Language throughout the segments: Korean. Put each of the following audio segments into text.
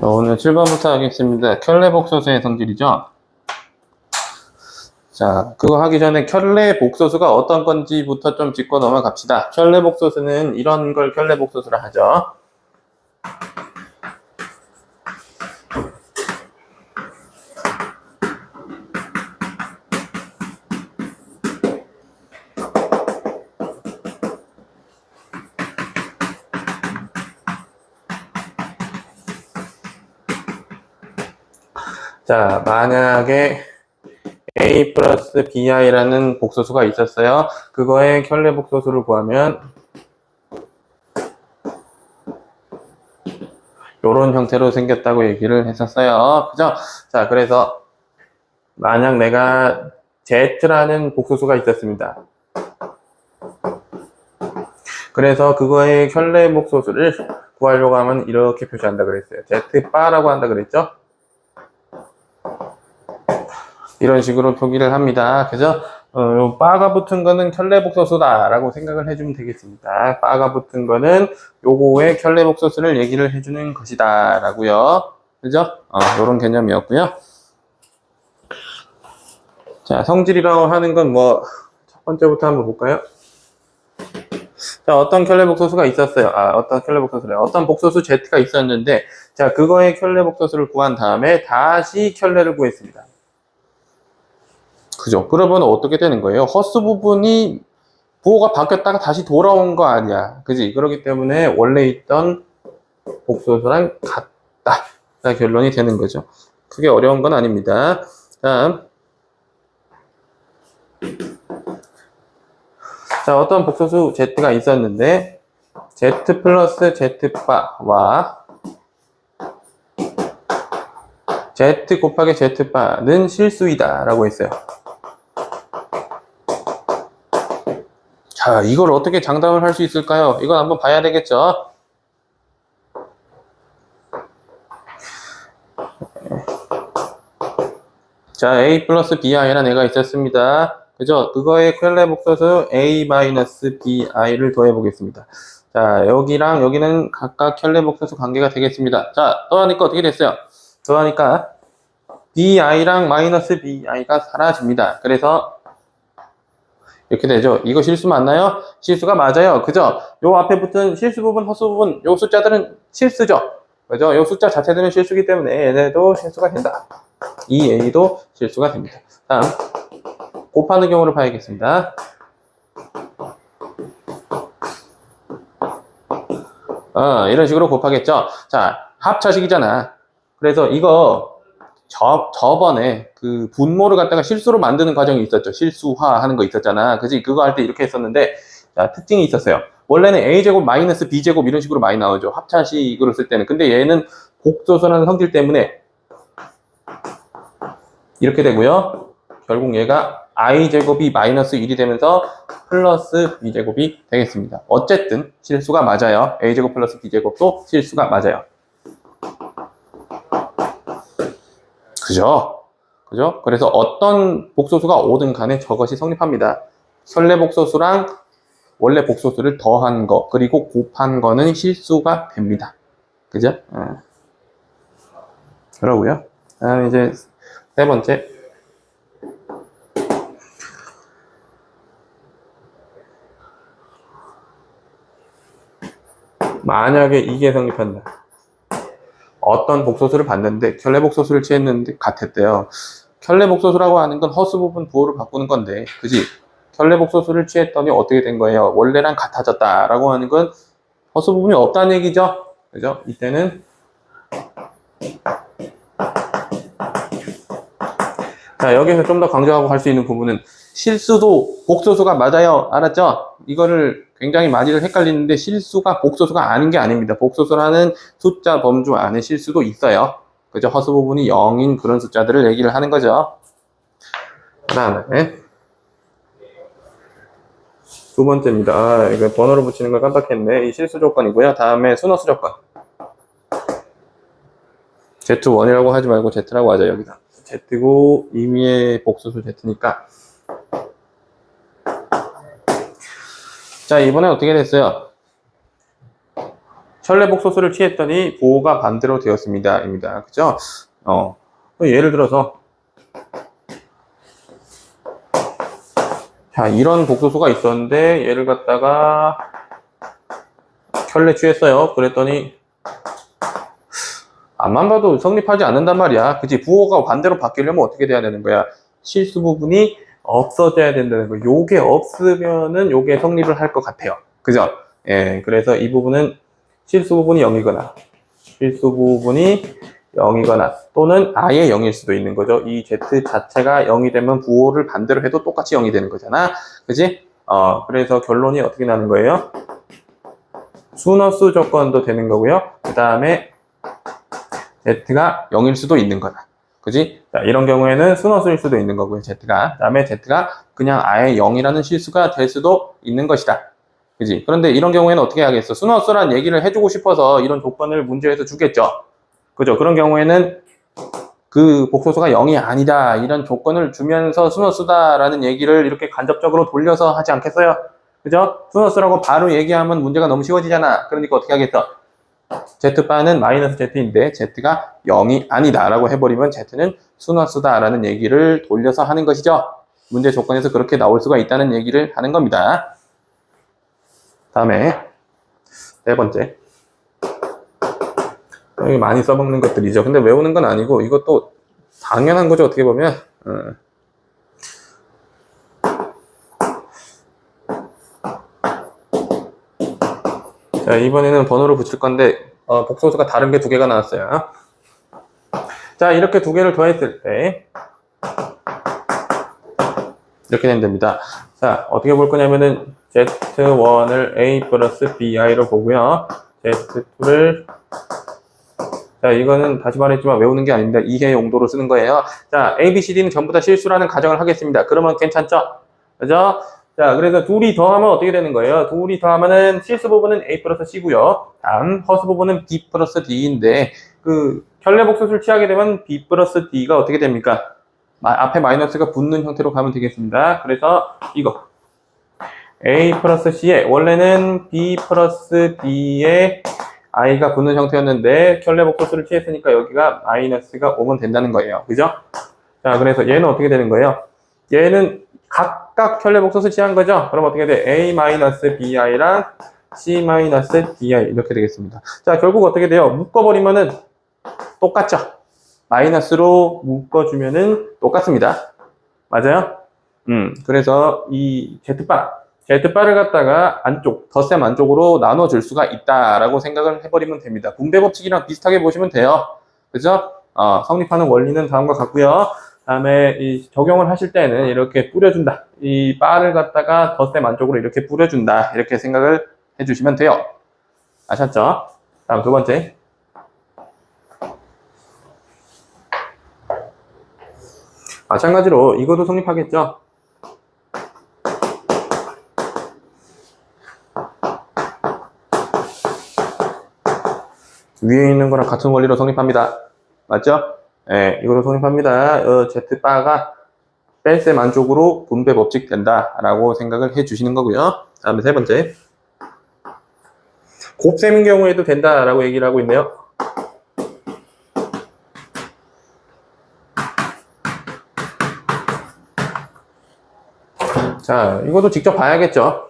오늘 7번부터 하겠습니다. 켤레 복소수의 성질이죠. 자, 그거 하기 전에 켤레 복소수가 어떤 건지부터 좀 짚고 넘어갑시다. 켤레 복소수는 이런 걸 켤레 복소수라 하죠. 자, 만약에 a 플러스 bi라는 복소수가 있었어요. 그거의 켤레 복소수를 구하면 이런 형태로 생겼다고 얘기를 했었어요. 그죠? 자, 그래서 만약 내가 z라는 복소수가 있었습니다. 그래서 그거의 켤레 복소수를 구하려고 하면 이렇게 표시한다 그랬어요. z바라고 한다 그랬죠? 이런 식으로 표기를 합니다. 그죠? 요 바가 붙은 거는 켤레 복소수다 라고 생각을 해주면 되겠습니다. 바가 붙은 거는 요거의 켤레 복소수를 얘기를 해주는 것이다 라고요. 그죠? 요런 개념이었고요. 자, 성질이라고 하는 건 뭐, 첫 번째부터 한번 볼까요? 자, 어떤 켤레 복소수가 있었어요. 어떤 켤레 복소수래. 어떤 복소수 z가 있었는데, 자, 그거의 켤레 복소수를 구한 다음에 다시 켤레를 구했습니다. 그죠? 그러면 어떻게 되는 거예요? 허수 부분이 부호가 바뀌었다가 다시 돌아온 거 아니야. 그지? 그렇기 때문에 원래 있던 복소수랑 같다. 자, 결론이 되는 거죠. 크게 어려운 건 아닙니다. 다음. 자, 어떤 복소수 z가 있었는데 z 플러스 z바와 z 곱하기 z바는 실수이다 라고 했어요. 자, 이걸 어떻게 장담을 할 수 있을까요? 이건 한번 봐야 되겠죠. 자, a 플러스 bi라는 애가 있었습니다. 그죠? 그거의 켤레 복소수 a-bi를 더해 보겠습니다. 자, 여기랑 여기는 각각 켤레 복소수 관계가 되겠습니다. 자, 더하니까 어떻게 됐어요? 더하니까 bi랑 마이너스 bi가 사라집니다. 그래서 이렇게 되죠. 이거 실수 맞나요? 실수가 맞아요. 그죠? 요 앞에 붙은 실수 부분, 허수 부분, 요 숫자들은 실수죠. 그죠? 요 숫자 자체들은 실수기 때문에 얘네도 실수가 된다. 이 a도 실수가 됩니다. 다음, 곱하는 경우를 봐야겠습니다. 이런 식으로 곱하겠죠. 자, 합차식이잖아. 그래서 이거 저번에 그 분모를 갖다가 실수로 만드는 과정이 있었죠. 실수화 하는 거 있었잖아. 그지? 그거 할 때 이렇게 했었는데, 자, 특징이 있었어요. 원래는 a제곱 마이너스 b제곱 이런 식으로 많이 나오죠. 합차식으로 쓸 때는. 근데 얘는 복소수라는 성질 때문에 이렇게 되고요. 결국 얘가 i제곱이 마이너스 1이 되면서 플러스 b제곱이 되겠습니다. 어쨌든 실수가 맞아요. a제곱 플러스 b제곱도 실수가 맞아요. 그죠? 그죠? 그래서 어떤 복소수가 오든 간에 저것이 성립합니다. 켤레 복소수랑 원래 복소수를 더한 거, 그리고 곱한 거는 실수가 됩니다. 그죠? 그러고요. 이제 세 번째. 만약에 이게 성립한다. 어떤 복소수를 봤는데 켤레 복소수를 취했는데 같았대요. 켤레 복소수라고 하는 건 허수 부분 부호를 바꾸는 건데, 그지? 켤레 복소수를 취했더니 어떻게 된 거예요? 원래랑 같아졌다라고 하는 건 허수 부분이 없다는 얘기죠. 그죠? 이때는 자, 여기서 좀 더 강조하고 할 수 있는 부분은 실수도 복소수가 맞아요. 알았죠? 이거를 굉장히 많이들 헷갈리는데 실수가 복소수가 아닌 게 아닙니다. 복소수라는 숫자 범주 안에 실수도 있어요. 그죠? 허수 부분이 0인 그런 숫자들을 얘기를 하는 거죠. 그 다음에 두 번째입니다. 이거 번호를 붙이는 걸 깜빡했네. 이 실수 조건이고요. 다음에 순허수 조건. Z1이라고 하지 말고 Z라고 하자, 여기다. Z고 임의의 복소수 Z니까. 자, 이번에 어떻게 됐어요? 켤레복소수를 취했더니 부호가 반대로 되었습니다. 입니다. 그죠? 예를 들어서, 자, 이런 복소수가 있었는데, 얘를 갖다가 켤레 취했어요. 그랬더니, 앞만 봐도 성립하지 않는단 말이야. 그치? 부호가 반대로 바뀌려면 어떻게 돼야 되는 거야? 실수 부분이 없어져야 된다는 거. 요게 없으면은 요게 성립을 할 것 같아요. 그죠? 예, 그래서 이 부분은 실수 부분이 0이거나, 실수 부분이 0이거나, 또는 아예 0일 수도 있는 거죠. 이 Z 자체가 0이 되면 부호를 반대로 해도 똑같이 0이 되는 거잖아. 그지? 그래서 결론이 어떻게 나는 거예요? 순허수 조건도 되는 거고요. 그 다음에 Z가 0일 수도 있는 거다. 그지? 자, 이런 경우에는 순허수일 수도 있는 거고요, Z가. 그 다음에 Z가 그냥 아예 0이라는 실수가 될 수도 있는 것이다. 그지? 그런데 이런 경우에는 어떻게 하겠어? 순허수란 얘기를 해주고 싶어서 이런 조건을 문제에서 주겠죠. 그죠? 그런 경우에는 그 복소수가 0이 아니다. 이런 조건을 주면서 순허수다라는 얘기를 이렇게 간접적으로 돌려서 하지 않겠어요? 그죠? 순허수라고 바로 얘기하면 문제가 너무 쉬워지잖아. 그러니까 어떻게 하겠어? Z바는 마이너스 Z인데 Z가 0이 아니다 라고 해버리면 Z는 순허수다 라는 얘기를 돌려서 하는 것이죠. 문제 조건에서 그렇게 나올 수가 있다는 얘기를 하는 겁니다. 다음에 네 번째, 여기 많이 써먹는 것들이죠. 근데 외우는 건 아니고 이것도 당연한 거죠. 어떻게 보면 자, 이번에는 번호를 붙일 건데 복소수가 다른 게 두 개가 나왔어요. 자, 이렇게 두 개를 더했을 때 이렇게 되면 됩니다. 자, 어떻게 볼 거냐면은 Z1을 A 플러스 BI로 보고요. Z2를, 자, 이거는 다시 말했지만 외우는 게 아닙니다. 이해 용도로 쓰는 거예요. 자, A, B, C, D는 전부 다 실수라는 가정을 하겠습니다. 그러면 괜찮죠? 그죠? 자, 그래서 둘이 더하면 어떻게 되는 거예요? 둘이 더하면은 실수 부분은 A 플러스 C고요. 다음 허수 부분은 B 플러스 D인데, 그 켤레복소수를 취하게 되면 B 플러스 D가 어떻게 됩니까? 앞에 마이너스가 붙는 형태로 가면 되겠습니다. 그래서 이거 A 플러스 C에 원래는 B 플러스 D에 I가 붙는 형태였는데 켤레복소수를 취했으니까 여기가 마이너스가 오면 된다는 거예요. 그죠? 자, 그래서 얘는 어떻게 되는 거예요? 얘는 각각 켤레복소수 취한 거죠? 그럼 어떻게 돼? A 마이너스 BI랑 C 마이너스 DI 이렇게 되겠습니다. 자, 결국 어떻게 돼요? 묶어버리면은 똑같죠? 마이너스로 묶어주면은 똑같습니다. 맞아요? 그래서 이 Z바를 갖다가 안쪽, 덧셈 안쪽으로 나눠줄 수가 있다라고 생각을 해버리면 됩니다. 분배 법칙이랑 비슷하게 보시면 돼요. 그죠? 성립하는 원리는 다음과 같고요. 다음에 이 적용을 하실 때는 이렇게 뿌려준다. 이 바를 갖다가 덧셈 안쪽으로 이렇게 뿌려준다. 이렇게 생각을 해주시면 돼요. 아셨죠? 다음 두 번째. 마찬가지로 이것도 성립하겠죠? 위에 있는 거랑 같은 원리로 성립합니다. 맞죠? 예, 이거로 성립합니다. Z바가 뺄셈 안쪽으로 분배 법칙 된다라고 생각을 해 주시는 거고요. 다음에 세 번째. 곱셈인 경우에도 된다라고 얘기를 하고 있네요. 자, 이것도 직접 봐야겠죠.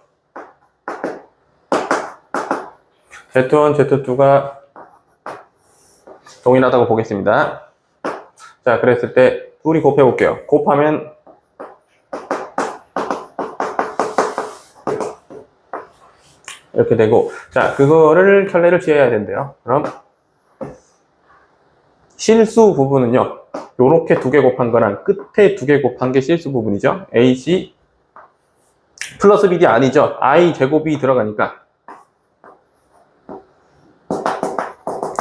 Z1, Z2가 동일하다고 보겠습니다. 자, 그랬을 때 둘이 곱해 볼게요. 곱하면 이렇게 되고, 자, 그거를 켤레를 취해야 된대요. 그럼 실수 부분은요, 요렇게 두 개 곱한 거랑 끝에 두 개 곱한 게 실수 부분이죠. AC 플러스 BD 아니죠. I 제곱이 들어가니까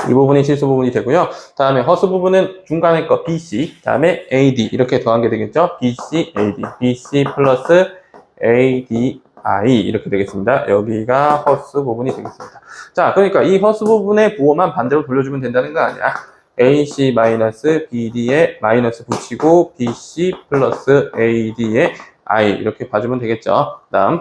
이 부분이 실수 부분이 되고요. 다음에 허수 부분은 중간에 거 BC, 다음에 AD 이렇게 더한 게 되겠죠. BC, AD, BC 플러스 AD, I 이렇게 되겠습니다. 여기가 허수 부분이 되겠습니다. 자, 그러니까 이 허수 부분의 부호만 반대로 돌려주면 된다는 거 아니야. AC 마이너스 BD에 마이너스 붙이고 BC 플러스 AD에 I 이렇게 봐주면 되겠죠. 다음에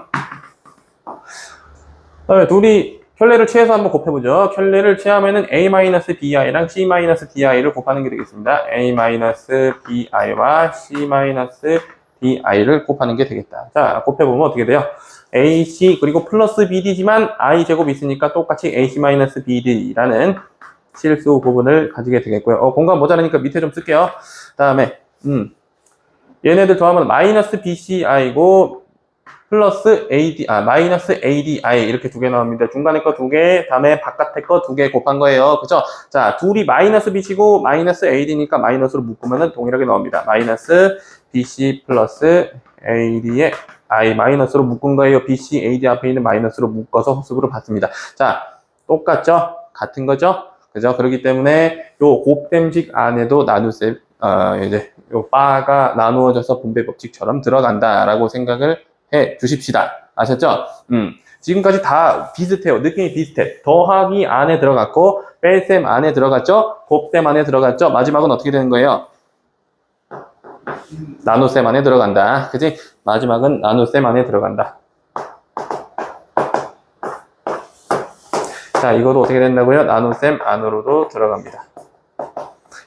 둘이 켤레를 취해서 한번 곱해보죠. 켤레를 취하면은 A-BI랑 C-DI를 곱하는 게 되겠습니다. A-BI와 C-DI를 곱하는 게 되겠다. 자, 곱해보면 어떻게 돼요? AC 그리고 플러스 BD지만 I 제곱이 있으니까 똑같이 AC-BD라는 실수 부분을 가지게 되겠고요. 공간 모자라니까 밑에 좀 쓸게요. 다음에 얘네들 더하면 마이너스 BCI고 플러스 마이너스 ADI 이렇게 두 개 나옵니다. 중간에 거 두 개, 다음에 바깥에 거 두 개 곱한 거예요. 그죠? 자, 둘이 마이너스 BC고 마이너스 AD니까 마이너스로 묶으면 동일하게 나옵니다. 마이너스 BC 플러스 AD의 I 마이너스로 묶은 거예요. BC, AD 앞에 있는 마이너스로 묶어서 호습으로 받습니다. 자, 똑같죠? 같은 거죠? 그죠? 그렇기 때문에 요 곱셈식 안에도 나눗셈, 이제 요 바가 나누어져서 분배 법칙처럼 들어간다라고 생각을 해 주십시다. 아셨죠? 지금까지 다 비슷해요. 느낌이 비슷해. 더하기 안에 들어갔고, 뺄셈 안에 들어갔죠? 곱셈 안에 들어갔죠? 마지막은 어떻게 되는 거예요? 나눗셈 안에 들어간다. 그지? 마지막은 나눗셈 안에 들어간다. 자, 이것도 어떻게 된다고요? 나눗셈 안으로도 들어갑니다.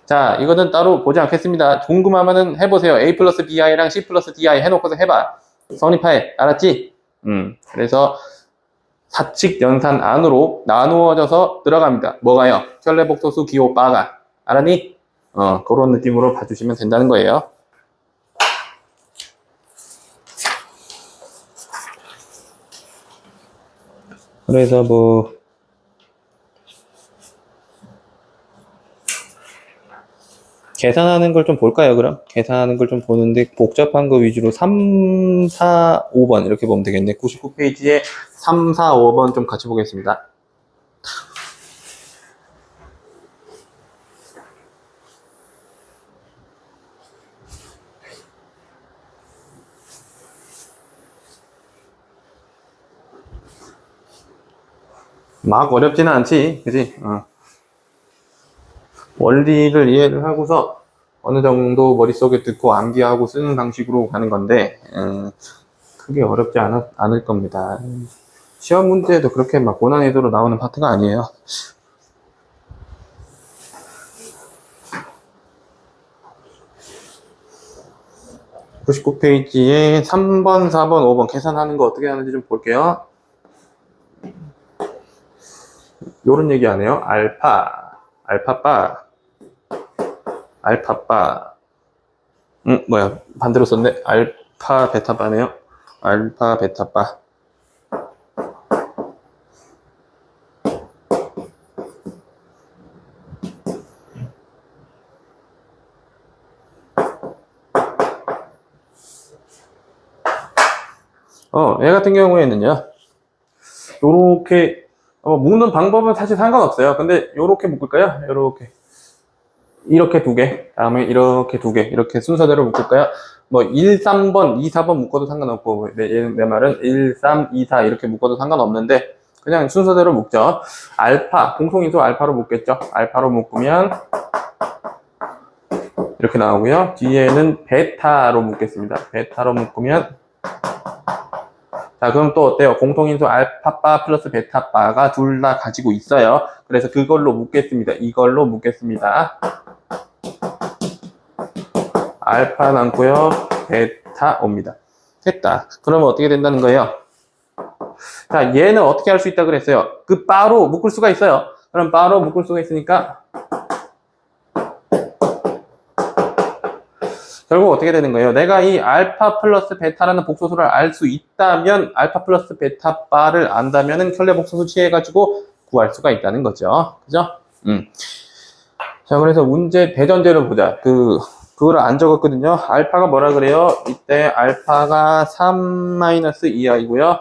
자, 이거는 따로 보지 않겠습니다. 궁금하면은 해보세요. A 플러스 BI랑 C 플러스 DI 해놓고서 해봐. 성립해. 알았지? 그래서 사칙 연산 안으로 나누어져서 들어갑니다. 뭐가요? 켤레복소수 기호 바가. 알았니? 그런 느낌으로 봐주시면 된다는 거예요. 그래서 뭐 계산하는 걸 좀 볼까요, 그럼? 계산하는 걸 좀 보는데, 복잡한 거 위주로 3, 4, 5번 이렇게 보면 되겠네. 99페이지에 3, 4, 5번 좀 같이 보겠습니다. 막 어렵지는 않지, 그지? 원리를 이해를 하고서 어느 정도 머릿속에 듣고 암기하고 쓰는 방식으로 가는 건데 크게 어렵지 않을 겁니다. 시험 문제도 그렇게 막 고난이도로 나오는 파트가 아니에요. (99페이지에) 3번, 4번, 5번 계산하는 거 어떻게 하는지 좀 볼게요. 요런 얘기 안 해요. 알파바. 뭐야. 반대로 썼네. 알파, 베타바네요. 알파, 베타바. 얘 같은 경우에는요. 요렇게, 묶는 방법은 사실 상관없어요. 근데 요렇게 묶을까요? 요렇게. 이렇게 두 개, 다음에 이렇게 두 개, 이렇게 순서대로 묶을까요? 뭐 1, 3번, 2, 4번 묶어도 상관없고 내 말은 1, 3, 2, 4 이렇게 묶어도 상관없는데 그냥 순서대로 묶죠. 알파, 공통인수 알파로 묶겠죠. 알파로 묶으면 이렇게 나오고요. 뒤에는 베타로 묶겠습니다. 베타로 묶으면 자, 그럼 또 어때요? 공통인수 알파바 플러스 베타바가 둘 다 가지고 있어요. 그래서 그걸로 묶겠습니다. 이걸로 묶겠습니다. 알파 남고요. 베타 옵니다. 됐다. 그러면 어떻게 된다는 거예요? 자, 얘는 어떻게 할 수 있다 그랬어요? 그 바로 묶을 수가 있어요. 그럼 바로 묶을 수가 있으니까 결국 어떻게 되는 거예요? 내가 이 알파 플러스 베타라는 복소수를 알 수 있다면 알파 플러스 베타 바를 안다면은 켤레 복소수 취해가지고 구할 수가 있다는 거죠. 그죠? 자, 그래서 문제 대전제를 보자. 그거를 안 적었거든요. 알파가 뭐라 그래요? 이때 알파가 3-2i고요.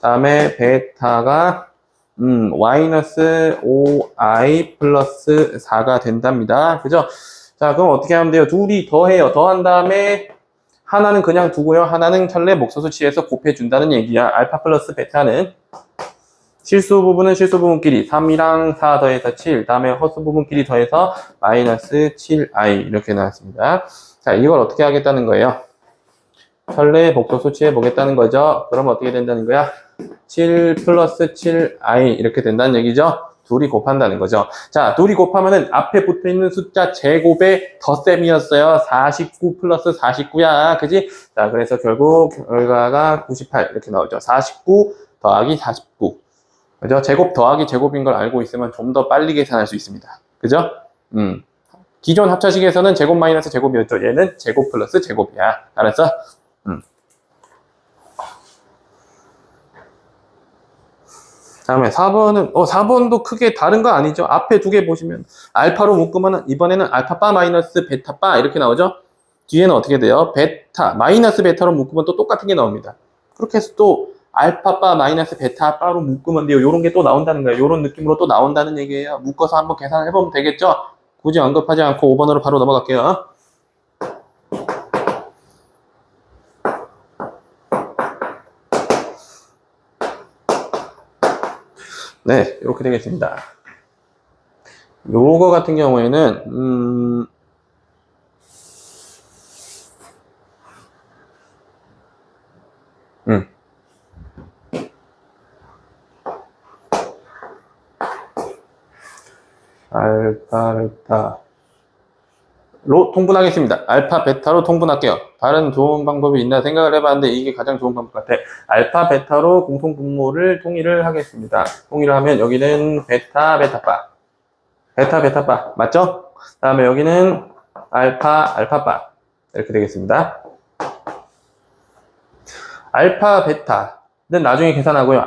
다음에 베타가 마이너스 5i 플러스 4가 된답니다. 그죠? 자, 그럼 어떻게 하면 돼요? 둘이 더해요. 더한 다음에 하나는 그냥 두고요. 하나는 켤레 목소수 취해서 곱해준다는 얘기야. 알파 플러스 베타는 실수 부분은 실수 부분끼리 3이랑 4 더해서 7, 다음에 허수 부분끼리 더해서 마이너스 7i 이렇게 나왔습니다. 자, 이걸 어떻게 하겠다는 거예요? 켤레 복소수 취해 보겠다는 거죠. 그럼 어떻게 된다는 거야? 7 플러스 7i 이렇게 된다는 얘기죠. 둘이 곱한다는 거죠. 자, 둘이 곱하면은 앞에 붙어 있는 숫자 제곱의 덧셈이었어요. 49 플러스 49야. 그지? 자, 그래서 결국 결과가 98 이렇게 나오죠. 49 더하기 49. 그죠? 제곱 더하기 제곱인 걸 알고 있으면 좀 더 빨리 계산할 수 있습니다. 그죠? 기존 합차식에서는 제곱 마이너스 제곱이었죠. 얘는 제곱 플러스 제곱이야. 알았어? 다음에 4번은, 4번도 크게 다른 거 아니죠? 앞에 두 개 보시면, 알파로 묶으면, 이번에는 알파바 마이너스 베타바 이렇게 나오죠? 뒤에는 어떻게 돼요? 베타, 마이너스 베타로 묶으면 또 똑같은 게 나옵니다. 그렇게 해서 또, 알파바 마이너스 베타바로 묶으면 돼요. 요런 게 또 나온다는 거예요. 요런 느낌으로 또 나온다는 얘기예요. 묶어서 한번 계산을 해보면 되겠죠? 굳이 언급하지 않고 5번으로 바로 넘어갈게요. 네, 이렇게 되겠습니다. 요거 같은 경우에는, 알파, 베타로 통분하겠습니다. 알파, 베타로 통분할게요. 다른 좋은 방법이 있나 생각을 해봤는데 이게 가장 좋은 방법 같아. 알파, 베타로 공통분모를 통일을 하겠습니다. 통일을 하면 여기는 베타, 베타바. 베타, 베타바. 맞죠? 다음에 여기는 알파, 알파바. 이렇게 되겠습니다. 알파, 베타는 나중에 계산하고요.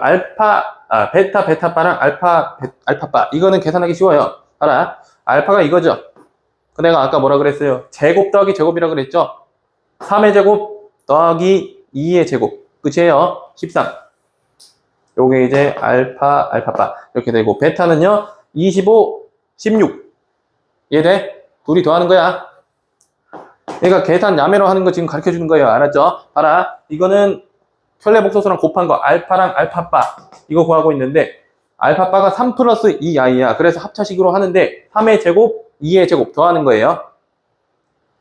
베타, 베타바랑 알파바. 이거는 계산하기 쉬워요. 알아? 알파가 이거죠. 내가 아까 뭐라 그랬어요? 제곱 더하기 제곱이라 그랬죠? 3의 제곱 더하기 2의 제곱. 끝이에요. 13. 요게 이제 알파, 알파바. 이렇게 되고, 베타는요, 25, 16. 이해돼? 둘이 더하는 거야. 얘가 계산 야매로 하는 거 지금 가르쳐 주는 거예요. 알았죠? 알아? 이거는 켤레복소수랑 곱한 거, 알파랑 알파바. 이거 구하고 있는데, 알파바가 3 플러스 2i야. 그래서 합차식으로 하는데, 3의 제곱, 2의 제곱 더하는 거예요.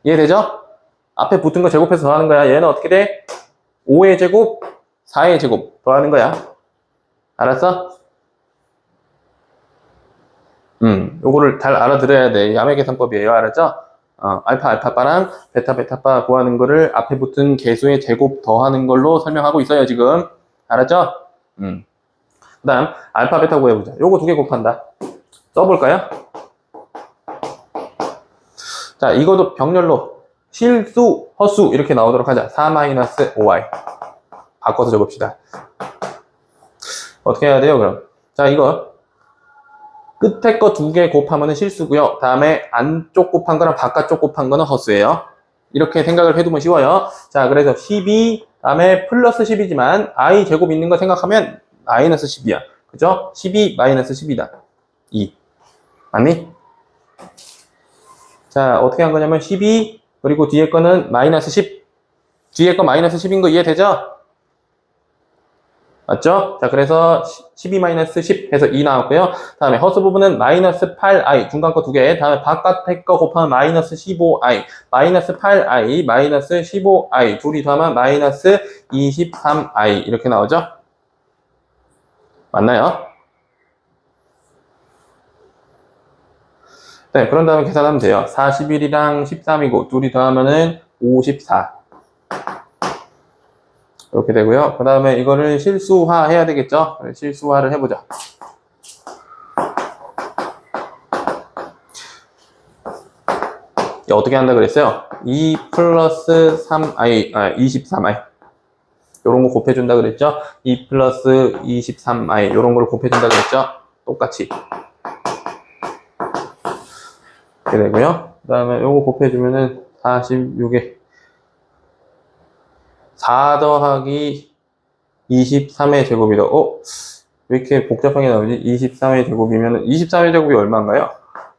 이해되죠? 앞에 붙은 거 제곱해서 더하는 거야. 얘는 어떻게 돼? 5의 제곱, 4의 제곱 더하는 거야. 알았어? 요거를 잘 알아들어야 돼. 야매 계산법이에요. 알았죠? 알파, 알파바랑 베타, 베타바 구하는 거를 앞에 붙은 개수의 제곱 더하는 걸로 설명하고 있어요, 지금. 알았죠? 그 다음, 알파, 베타 구해보자. 요거 두 개 곱한다. 써볼까요? 자, 이것도 병렬로 실수, 허수 이렇게 나오도록 하자. 4-5y. 바꿔서 적읍시다. 어떻게 해야 돼요, 그럼? 자, 이거 끝에 거 두 개 곱하면 실수고요. 다음에 안쪽 곱한 거랑 바깥쪽 곱한 거는 허수예요. 이렇게 생각을 해두면 쉬워요. 자, 그래서 12, 다음에 플러스 10이지만 i 제곱 있는 거 생각하면 마이너스 10이야. 그죠? 12 마이너스 10이다. 2. 맞니? 자, 어떻게 한 거냐면 12, 그리고 뒤에 거는 마이너스 10. 뒤에 거 마이너스 10인 거 이해되죠? 맞죠? 자, 그래서 12-10 해서 2 나왔고요. 다음에 허수 부분은 마이너스 8i, 중간 거 두 개. 다음에 바깥에 거 곱하면 마이너스 15i, 마이너스 8i, 마이너스 15i. 둘이 더하면 마이너스 23i. 이렇게 나오죠? 맞나요? 네, 그런 다음에 계산하면 돼요. 41이랑 13이고, 둘이 더하면은 54. 이렇게 되고요. 그 다음에 이거를 실수화 해야 되겠죠? 실수화를 해보자. 어떻게 한다 그랬어요? 2 플러스 3i, 23i. 요런 거 곱해준다 그랬죠? 2 플러스 23i. 요런 걸 곱해준다 그랬죠? 똑같이. 이렇게 되고요. 그 다음에 요거 곱해주면은 46에 4 더하기 23의 제곱이다. 왜 이렇게 복잡하게 나오지? 23의 제곱이면 23의 제곱이 얼마인가요?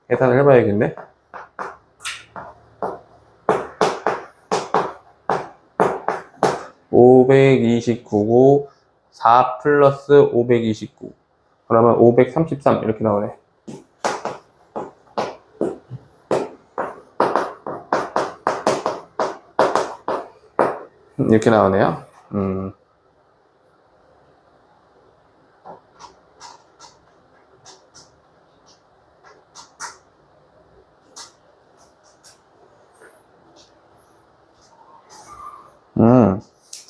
계산을 해봐야겠네. (529고) 4 플러스 529. 그러면 533 이렇게 나오네. 이렇게 나오네요.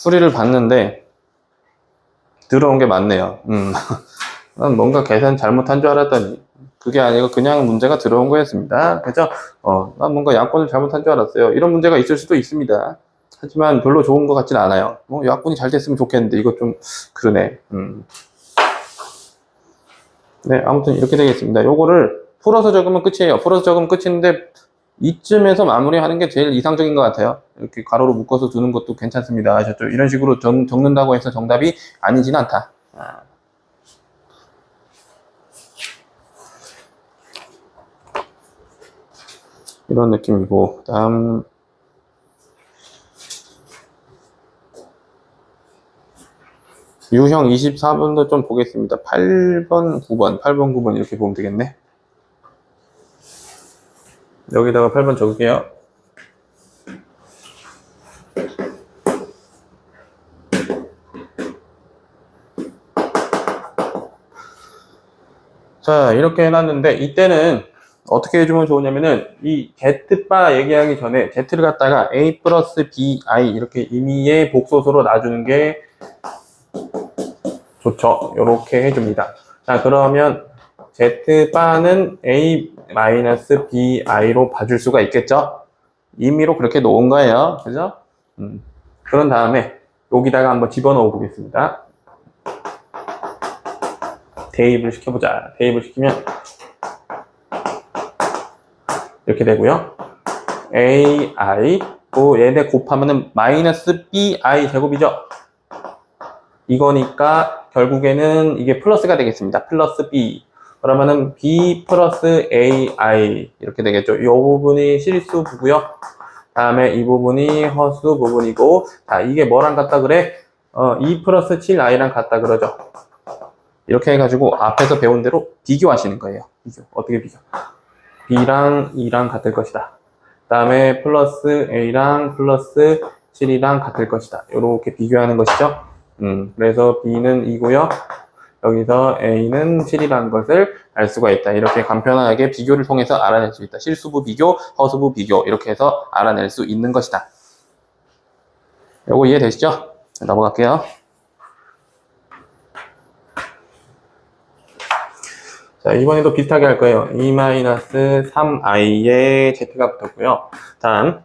수리를 봤는데 들어온 게 맞네요. 난 뭔가 계산 잘못한 줄 알았더니 그게 아니고 그냥 문제가 들어온 거였습니다. 그래서 난 뭔가 약분을 잘못한 줄 알았어요. 이런 문제가 있을 수도 있습니다. 하지만 별로 좋은 것 같진 않아요. 약분이 잘 됐으면 좋겠는데 이거 좀 그러네. 네, 아무튼 이렇게 되겠습니다. 요거를 풀어서 적으면 끝이에요. 풀어서 적으면 끝인데 이쯤에서 마무리하는 게 제일 이상적인 것 같아요. 이렇게 가로로 묶어서 두는 것도 괜찮습니다. 아셨죠? 이런 식으로 적는다고 해서 정답이 아니진 않다. 이런 느낌이고, 다음 유형 24번도 좀 보겠습니다. 8번, 9번 이렇게 보면 되겠네. 여기다가 8번 적을게요. 자, 이렇게 해놨는데 이때는 어떻게 해주면 좋으냐면은 이 Z바 얘기하기 전에 Z를 갖다가 A 플러스 BI 이렇게 임의의 복소수로 놔주는 게 좋죠. 이렇게 해줍니다. 자, 그러면 Z바는 A 마이너스 BI로 봐줄 수가 있겠죠? 임의로 그렇게 놓은 거예요. 그죠? 그런 다음에 여기다가 한번 집어넣어 보겠습니다. 대입을 시켜보자. 대입을 시키면 이렇게 되고요. AI 얘네 곱하면은 마이너스 BI 제곱이죠. 이거니까 결국에는 이게 플러스가 되겠습니다. 플러스 B. 그러면은 B 플러스 AI 이렇게 되겠죠. 이 부분이 실수 부고요. 다음에 이 부분이 허수 부분이고, 자, 이게 뭐랑 같다 그래? 2 플러스 7i랑 같다 그러죠. 이렇게 해가지고 앞에서 배운 대로 비교하시는 거예요. 비교. 어떻게 비교? B랑 2랑 같을 것이다. 다음에 플러스 A랑 플러스 7이랑 같을 것이다. 이렇게 비교하는 것이죠. 그래서 B는 2고요. 여기서 A는 7이라는 것을 알 수가 있다. 이렇게 간편하게 비교를 통해서 알아낼 수 있다. 실수부 비교, 허수부 비교 이렇게 해서 알아낼 수 있는 것이다. 요거 이해되시죠? 넘어갈게요. 자, 이번에도 비슷하게 할 거예요. 2-3i에 z가 붙었고요. 다음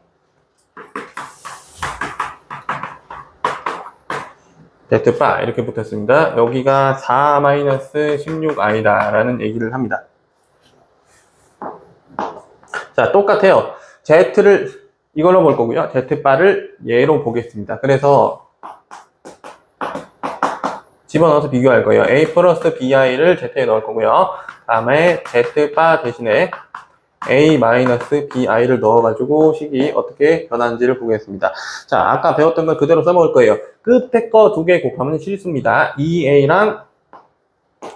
z바 이렇게 붙었습니다. 여기가 4-16i다 라는 얘기를 합니다. 자, 똑같아요. z를 이걸로 볼 거고요. z바를 얘로 보겠습니다. 그래서 집어넣어서 비교할 거예요. A 플러스 BI를 Z에 넣을 거고요. 다음에 Z바 대신에 A 마이너스 BI를 넣어가지고 식이 어떻게 변하는지를 보겠습니다. 자, 아까 배웠던 걸 그대로 써먹을 거예요. 끝에 거 두 개 곱하면 실수입니다. 2A랑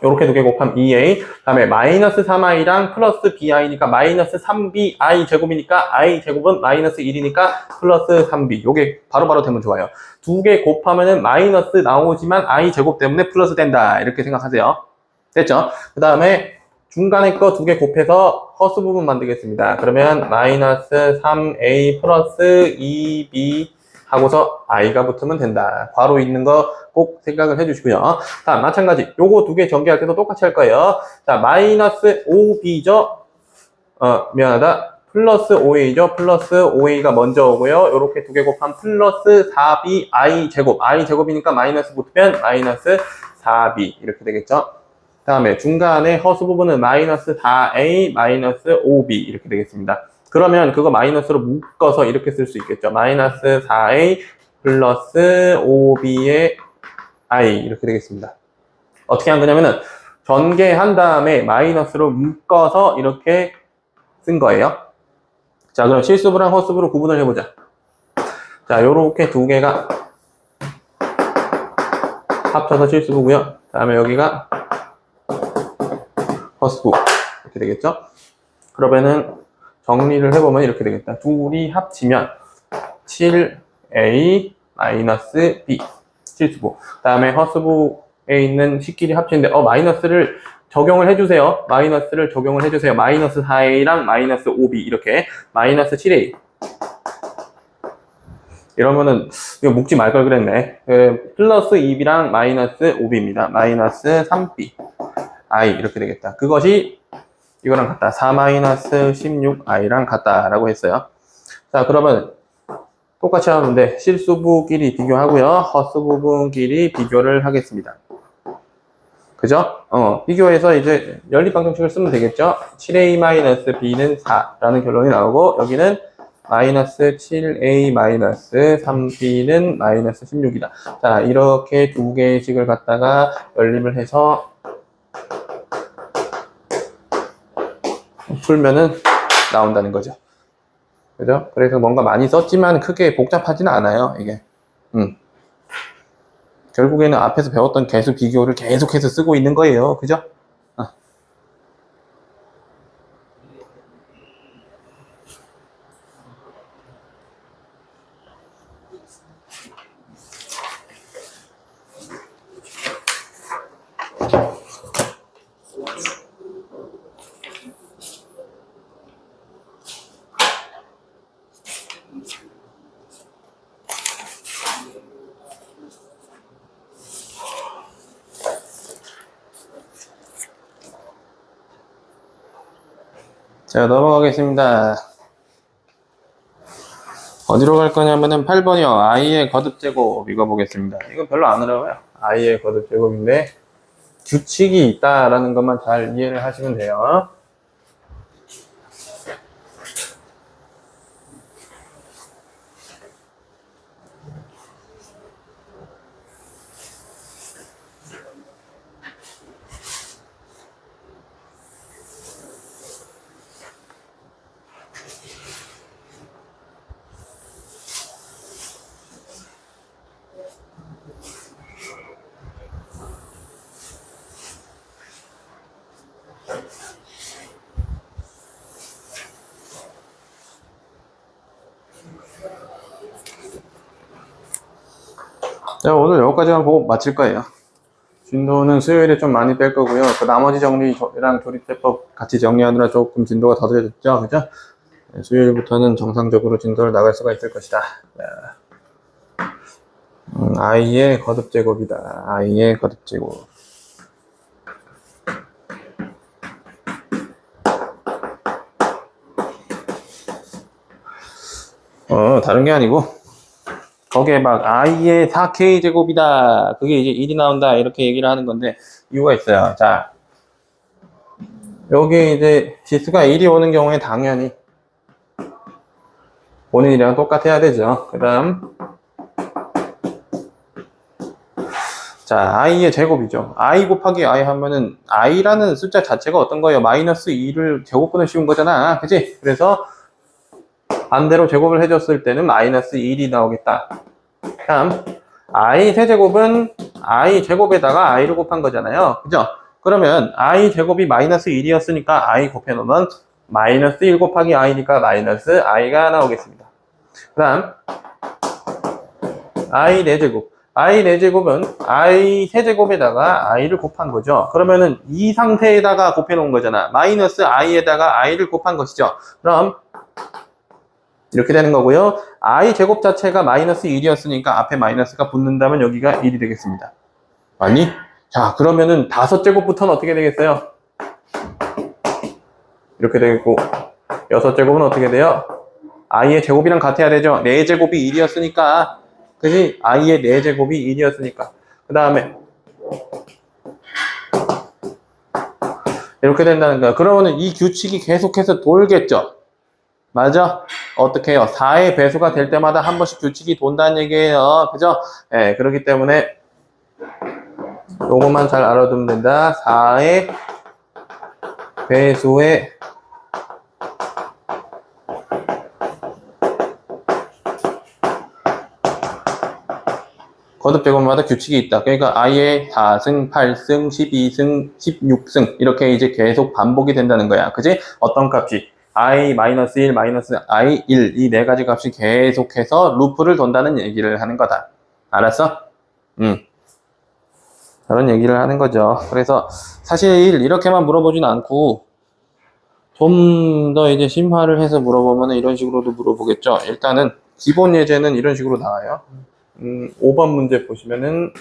이렇게 두 개 곱하면 2A, 다음에 마이너스 3i랑 플러스 bi니까 마이너스 3bi 제곱이니까 i 제곱은 마이너스 1이니까 플러스 3b. 요게 바로바로 되면 좋아요. 두 개 곱하면은 마이너스 나오지만 i 제곱 때문에 플러스 된다. 이렇게 생각하세요. 됐죠? 그 다음에 중간에 거 두 개 곱해서 허수 부분 만들겠습니다. 그러면 마이너스 3a 플러스 2b 하고서 i가 붙으면 된다. 괄호 있는 거 꼭 생각을 해주시고요. 자, 마찬가지 요거 두 개 전개할 때도 똑같이 할 거예요. 자, 마이너스 5b죠. 미안하다. 플러스 5a죠. 플러스 5a가 먼저 오고요. 요렇게 두 개 곱하면 플러스 4b i 제곱. i 제곱이니까 마이너스 붙으면 마이너스 4b 이렇게 되겠죠. 다음에 중간에 허수 부분은 마이너스 4a 마이너스 5b 이렇게 되겠습니다. 그러면 그거 마이너스로 묶어서 이렇게 쓸 수 있겠죠. 마이너스 4a 플러스 5b의 i 이렇게 되겠습니다. 어떻게 한 거냐면은 전개한 다음에 마이너스로 묶어서 이렇게 쓴 거예요. 자, 그럼 실수부랑 허수부로 구분을 해보자. 자, 요렇게 두 개가 합쳐서 실수부고요. 다음에 여기가 허수부 이렇게 되겠죠. 그러면은 정리를 해보면 이렇게 되겠다. 둘이 합치면 7a 마이너스 b 실수부. 다음에 허수부에 있는 식끼리 합치는데 마이너스를 적용을 해주세요. 마이너스를 적용을 해주세요. 마이너스 4a랑 마이너스 5b 이렇게 마이너스 7a 이러면은 이거 묶지 말 걸 그랬네. 플러스 2b랑 마이너스 5b입니다. 마이너스 3b i 이렇게 되겠다. 그것이 이거랑 같다. 4 마이너스 16i랑 같다라고 했어요. 자, 그러면 똑같이 하는데 실수부끼리 비교하고요. 허수 부분끼리 비교를 하겠습니다. 그죠? 비교해서 이제 연립방정식을 쓰면 되겠죠? 7a-b는 4라는 결론이 나오고, 여기는 마이너스 7a-3b는 마이너스 16이다. 자, 이렇게 두 개의 식을 갖다가 연립을 해서 풀면은 나온다는 거죠. 그죠? 그래서 뭔가 많이 썼지만 크게 복잡하지는 않아요, 이게. 결국에는 앞에서 배웠던 개수 비교를 계속해서 쓰고 있는 거예요. 그죠? 자, 넘어가겠습니다. 어디로 갈 거냐면은 8번이요. i의 거듭제곱 읽어보겠습니다. 이건 별로 안 어려워요. i의 거듭제곱인데 규칙이 있다라는 것만 잘 이해를 하시면 돼요. 자, 오늘 여기까지만 보고 마칠 거예요. 진도는 수요일에 좀 많이 뺄 거고요. 그 나머지 정리랑 조립제법 같이 정리하느라 조금 진도가 더뎌졌죠. 그죠? 네, 수요일부터는 정상적으로 진도를 나갈 수가 있을 것이다. i의 거듭제곱이다. i의 거듭제곱. 다른 게 아니고 거기에 막 i의 4k 제곱이다. 그게 이제 1이 나온다. 이렇게 얘기를 하는 건데 이유가 있어요. 자, 여기 이제 지수가 1이 오는 경우에 당연히 본인이랑 똑같아야 되죠. 그 다음 자, i의 제곱이죠. i 곱하기 i 하면은 i라는 숫자 자체가 어떤 거예요? 마이너스 2를 제곱분을 씌운 거잖아. 그치? 그래서 반대로 제곱을 해줬을 때는 마이너스 1이 나오겠다. 다음 i 세제곱은 i 제곱에다가 i를 곱한 거잖아요. 그죠? 그러면 i 제곱이 마이너스 1이었으니까 i 곱해놓으면 마이너스 1 곱하기 i니까 마이너스 i가 나오겠습니다. 그 다음 i 4제곱 i 4제곱은 i 세제곱에다가 i를 곱한 거죠. 그러면은 이 상태에다가 곱해놓은 거잖아. 마이너스 i에다가 i를 곱한 것이죠. 그럼 이렇게 되는 거고요. i 제곱 자체가 마이너스 1이었으니까 앞에 마이너스가 붙는다면 여기가 1이 되겠습니다. 맞니? 자, 그러면은 5제곱부터는 어떻게 되겠어요? 이렇게 되겠고 6제곱은 어떻게 돼요? i의 제곱이랑 같아야 되죠. 4제곱이 1이었으니까 그지? i의 4제곱이 1이었으니까 그 다음에 이렇게 된다는 거야. 그러면은 이 규칙이 계속해서 돌겠죠. 맞아? 어떻게 해요? 4의 배수가 될 때마다 한 번씩 규칙이 돈다는 얘기예요. 그죠? 예, 그렇기 때문에 요것만 잘 알아두면 된다. 4의 배수의 거듭제곱마다 규칙이 있다. 그러니까 i의 4승, 8승, 12승, 16승 이렇게 이제 계속 반복이 된다는 거야. 그지? 어떤 값이 i-1, -i, 1 이 네 가지 값이 계속해서 루프를 돈다는 얘기를 하는 거다. 알았어? 그런 얘기를 하는 거죠. 그래서 사실 이렇게만 물어보진 않고 좀 더 이제 심화를 해서 물어보면 이런 식으로도 물어보겠죠. 일단은 기본 예제는 이런 식으로 나와요. 5번 문제 보시면은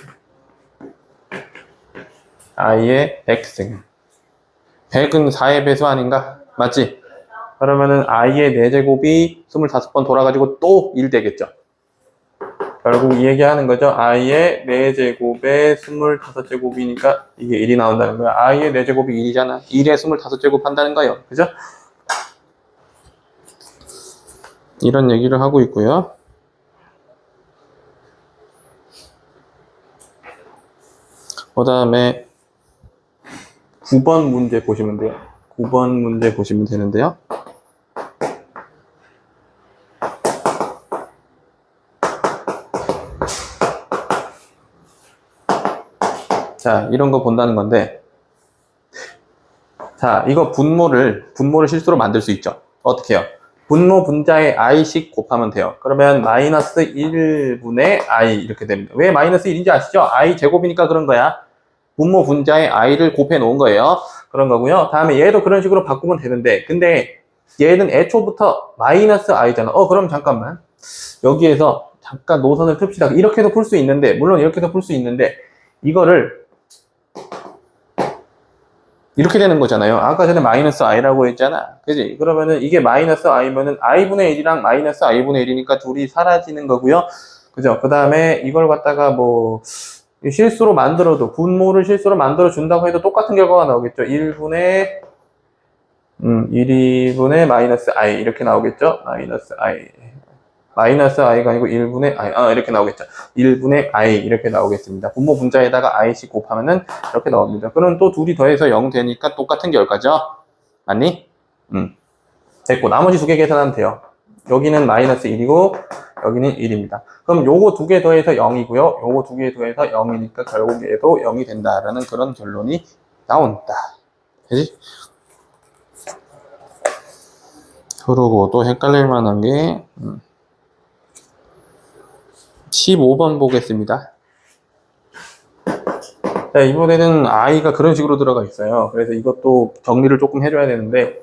i의 x승 100은 4의 배수 아닌가? 맞지? 그러면은 i의 4제곱이 25번 돌아가지고 또 1 되겠죠. 결국 이 얘기하는 거죠. i의 4제곱에 25제곱이니까 이게 1이 나온다는 거야. i의 4제곱이 1이잖아. 1에 25제곱 한다는 거예요. 그죠? 이런 얘기를 하고 있고요. 그 다음에 9번 문제 보시면 돼요. 9번 문제 보시면 되는데요. 자, 이런 거 본다는 건데, 자, 이거 분모를 실수로 만들 수 있죠. 어떻게 해요? 분모 분자에 i씩 곱하면 돼요. 그러면 마이너스 1분의 i 이렇게 됩니다. 왜 마이너스 1인지 아시죠? i 제곱이니까 그런 거야. 분모 분자에 i를 곱해 놓은 거예요. 그런 거고요. 다음에 얘도 그런 식으로 바꾸면 되는데, 근데 얘는 애초부터 마이너스 i잖아. 그럼 잠깐만. 여기에서 잠깐 노선을 틉시다. 이렇게도 풀 수 있는데, 물론 이렇게도 풀 수 있는데, 이거를 이렇게 되는 거잖아요. 아까 전에 마이너스 i라고 했잖아. 그지? 그러면은 이게 마이너스 i면은 i분의 1이랑 마이너스 i분의 1이니까 둘이 사라지는 거고요. 그죠? 그 다음에 이걸 갖다가 뭐, 실수로 만들어도, 분모를 실수로 만들어 준다고 해도 똑같은 결과가 나오겠죠. 1분의 마이너스 i. 이렇게 나오겠죠? 마이너스 i. 마이너스 i가 아니고 1분의 i. 이렇게 나오겠죠. 1분의 i. 이렇게 나오겠습니다. 분모 분자에다가 i씩 곱하면은 이렇게 나옵니다. 그럼 또 둘이 더해서 0 되니까 똑같은 결과죠? 맞니? 됐고, 나머지 두 개 계산하면 돼요. 여기는 마이너스 1이고, 여기는 1입니다. 그럼 요거 두 개 더해서 0이고요. 요거 두 개 더해서 0이니까 결국 얘도 0이 된다라는 그런 결론이 나온다. 그지? 그러고 또 헷갈릴 만한 게, 15번 보겠습니다. 자, 이번에는 i가 그런 식으로 들어가 있어요. 그래서 이것도 정리를 조금 해줘야 되는데,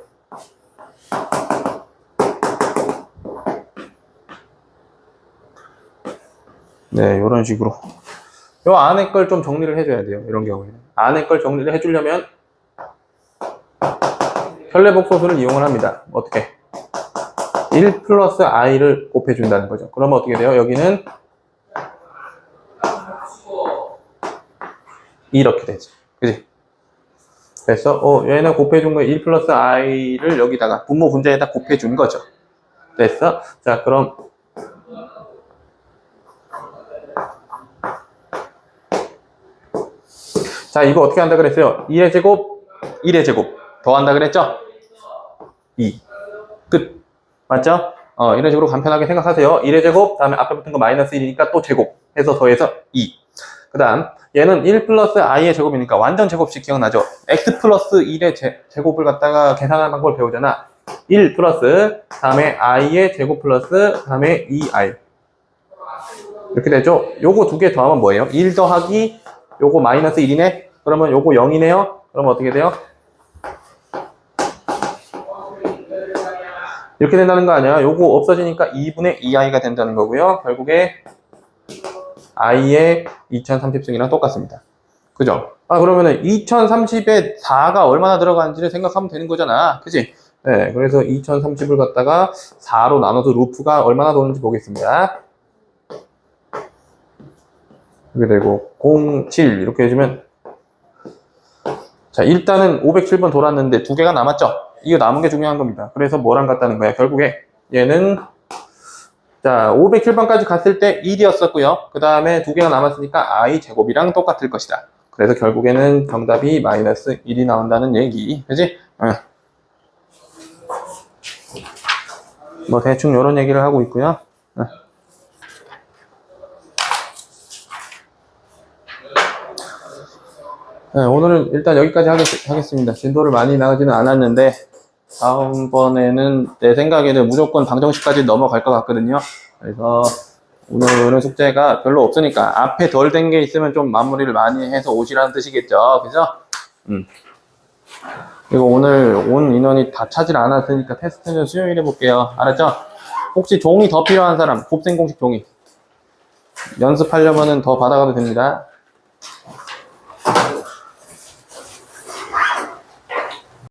네, 이런 식으로. 요 안에 걸 좀 정리를 해줘야 돼요. 이런 경우에는. 안에 걸 정리를 해주려면, 혈례복소수를 이용을 합니다. 어떻게? 1 플러스 i를 곱해준다는 거죠. 그러면 어떻게 돼요? 여기는 이렇게 되지. 그지? 그래서, 얘는 곱해준 거 1 플러스 i를 여기다가 분모 분자에다 곱해준 거죠. 됐어? 자, 그럼, 자, 이거 어떻게 한다 그랬어요? 2의 제곱, 1의 제곱. 더한다 그랬죠? 2. 끝. 맞죠? 이런 식으로 간편하게 생각하세요. 1의 제곱, 다음에 앞에 붙은 거 마이너스 1이니까 또 제곱. 해서 더해서 2. 그 다음, 얘는 1 플러스 i의 제곱이니까 완전 제곱식 기억나죠? x 플러스 1의 제곱을 갖다가 계산하는 방법을 배우잖아. 1 플러스, 다음에 i의 제곱 플러스, 다음에 2i. 이렇게 되죠? 요거 두 개 더하면 뭐예요? 1 더하기, 요거 마이너스 1이네? 그러면 요거 0이네요? 그러면 어떻게 돼요? 이렇게 된다는 거 아니야? 요거 없어지니까 2분의 2i가 된다는 거고요. 결국에 i의 2030승이랑 똑같습니다. 그죠? 그러면은 2030에 4가 얼마나 들어가는지를 생각하면 되는 거잖아. 그지? 네, 그래서 2030을 갖다가 4로 나눠서 루프가 얼마나 도는지 보겠습니다. 이렇게 되고 07 이렇게 해주면, 자, 일단은 507번 돌았는데 두 개가 남았죠? 이거 남은 게 중요한 겁니다. 그래서 뭐랑 같다는 거야? 결국에 얘는, 자, 507번까지 갔을 때 1이었었고요. 그 다음에 두 개가 남았으니까 i 제곱이랑 똑같을 것이다. 그래서 결국에는 정답이 마이너스 1이 나온다는 얘기. 그지? 뭐 대충 이런 얘기를 하고 있고요. 네, 오늘은 일단 여기까지 하겠습니다. 진도를 많이 나가지는 않았는데, 다음번에는 내 생각에는 무조건 방정식까지 넘어갈 것 같거든요. 그래서 오늘은 숙제가 별로 없으니까 앞에 덜 된 게 있으면 좀 마무리를 많이 해서 오시라는 뜻이겠죠. 그죠? 그리고 오늘 온 인원이 다 차질 않았으니까 테스트는 수요일에 볼게요. 알았죠? 혹시 종이 더 필요한 사람, 곱셈 공식 종이. 연습하려면은 더 받아가도 됩니다.